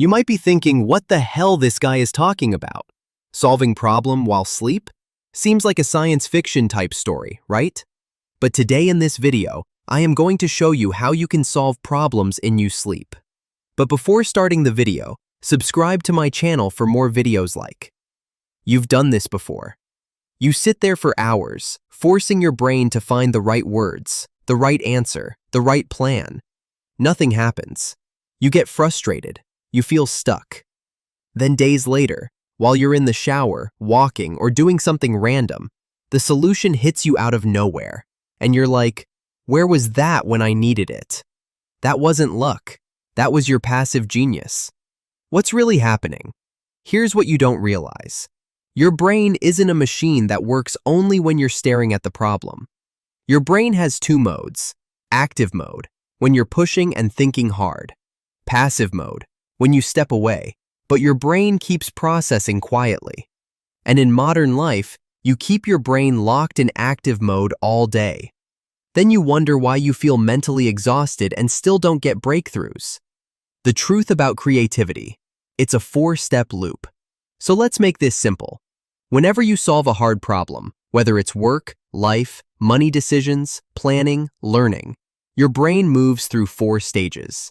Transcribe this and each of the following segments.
You might be thinking what the hell this guy is talking about. Solving problem while asleep? Seems like a science fiction type story, right? But today in this video, I am going to show you how you can solve problems in your sleep. But before starting the video, subscribe to my channel for more videos like. You've done this before. You sit there for hours, forcing your brain to find the right words, the right answer, the right plan. Nothing happens. You get frustrated. You feel stuck. Then days later, while you're in the shower, walking, or doing something random, the solution hits you out of nowhere, and you're like, where was that when I needed it? That wasn't luck. That was your passive genius. What's really happening? Here's what you don't realize. Your brain isn't a machine that works only when you're staring at the problem. Your brain has two modes. Active mode, when you're pushing and thinking hard. Passive mode, when you step away, but your brain keeps processing quietly. And in modern life, you keep your brain locked in active mode all day. Then you wonder why you feel mentally exhausted and still don't get breakthroughs. The truth about creativity, it's a four-step loop. So let's make this simple. Whenever you solve a hard problem, whether it's work, life, money decisions, planning, learning, your brain moves through four stages.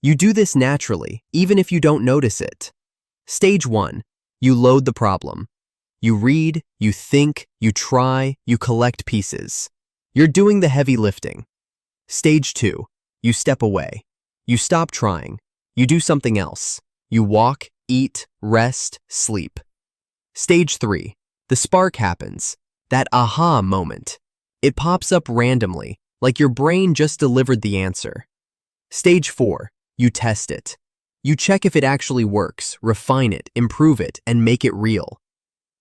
You do this naturally, even if you don't notice it. Stage 1. You load the problem. You read, you think, you try, you collect pieces. You're doing the heavy lifting. Stage 2. You step away. You stop trying. You do something else. You walk, eat, rest, sleep. Stage 3. The spark happens. That aha moment. It pops up randomly, like your brain just delivered the answer. Stage 4. You test it. You check if it actually works, refine it, improve it, and make it real.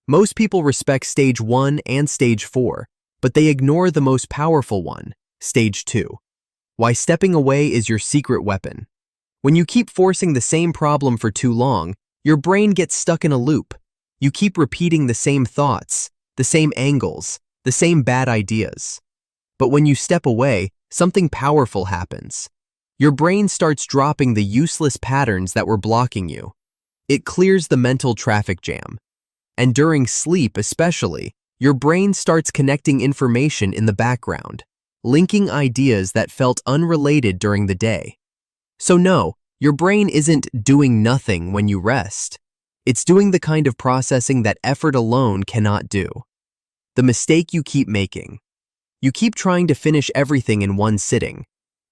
Most people respect stage 1 and stage 4, but they ignore the most powerful one, stage 2. Why stepping away is your secret weapon. When you keep forcing the same problem for too long, your brain gets stuck in a loop. You keep repeating the same thoughts, the same angles, the same bad ideas. But when you step away, something powerful happens. Your brain starts dropping the useless patterns that were blocking you. It clears the mental traffic jam. And during sleep especially, your brain starts connecting information in the background, linking ideas that felt unrelated during the day. So no, your brain isn't doing nothing when you rest. It's doing the kind of processing that effort alone cannot do. The mistake you keep making. You keep trying to finish everything in one sitting.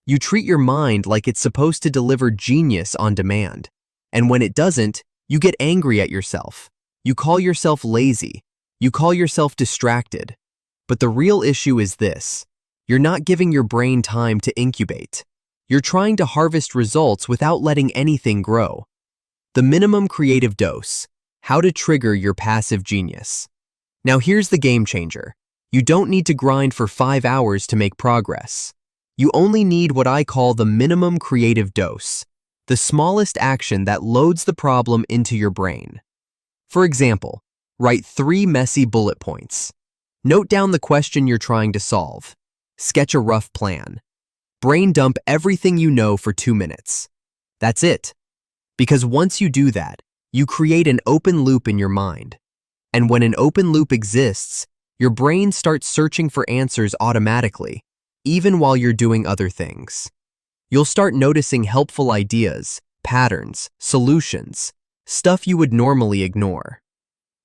You treat your mind like it's supposed to deliver genius on demand. And when it doesn't, you get angry at yourself. You call yourself lazy. You call yourself distracted. But the real issue is this. You're not giving your brain time to incubate. You're trying to harvest results without letting anything grow. The minimum creative dose. How to trigger your passive genius. Now here's the game changer. You don't need to grind for 5 hours to make progress. You only need what I call the minimum creative dose, the smallest action that loads the problem into your brain. For example, write 3 messy bullet points. Note down the question you're trying to solve. Sketch a rough plan. Brain dump everything you know for 2 minutes. That's it. Because once you do that, you create an open loop in your mind. And when an open loop exists, your brain starts searching for answers automatically, even while you're doing other things. You'll start noticing helpful ideas, patterns, solutions, stuff you would normally ignore.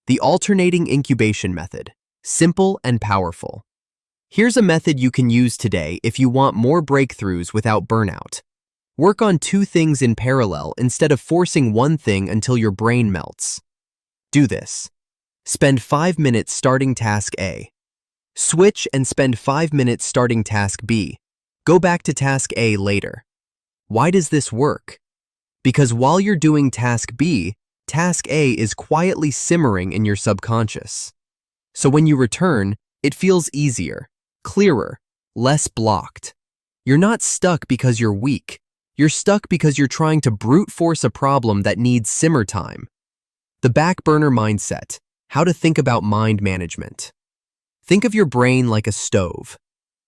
The Alternating Incubation Method. Simple and powerful. Here's a method you can use today if you want more breakthroughs without burnout. Work on 2 things in parallel instead of forcing one thing until your brain melts. Do this. Spend 5 minutes starting task A. Switch and spend 5 minutes starting task B. Go back to task A later. Why does this work? Because while you're doing task B, task A is quietly simmering in your subconscious. So when you return, it feels easier, clearer, less blocked. You're not stuck because you're weak. You're stuck because you're trying to brute force a problem that needs simmer time. The back burner mindset. How to think about mind management. Think of your brain like a stove.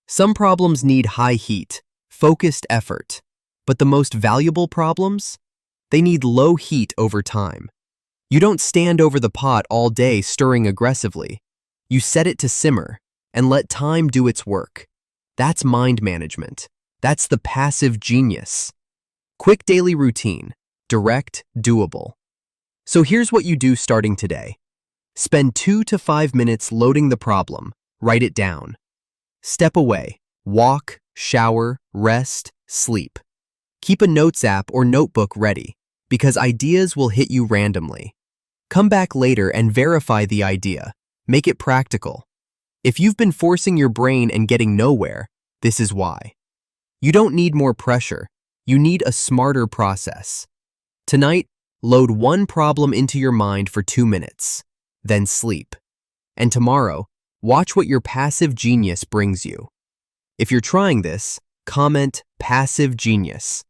Some problems need high heat, focused effort, but the most valuable problems? They need low heat over time. You don't stand over the pot all day stirring aggressively. You set it to simmer and let time do its work. That's mind management. That's the passive genius. Quick daily routine, direct, doable. So here's what you do starting today. Spend 2 to 5 minutes loading the problem. Write it down. Step away. Walk, shower, rest, sleep. Keep a notes app or notebook ready, because ideas will hit you randomly. Come back later and verify the idea. Make it practical. If you've been forcing your brain and getting nowhere, this is why. You don't need more pressure. You need a smarter process. Tonight, load one problem into your mind for 2 minutes, then sleep. And tomorrow, watch what your passive genius brings you. If you're trying this, comment passive genius.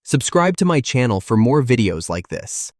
Subscribe to my channel for more videos like this.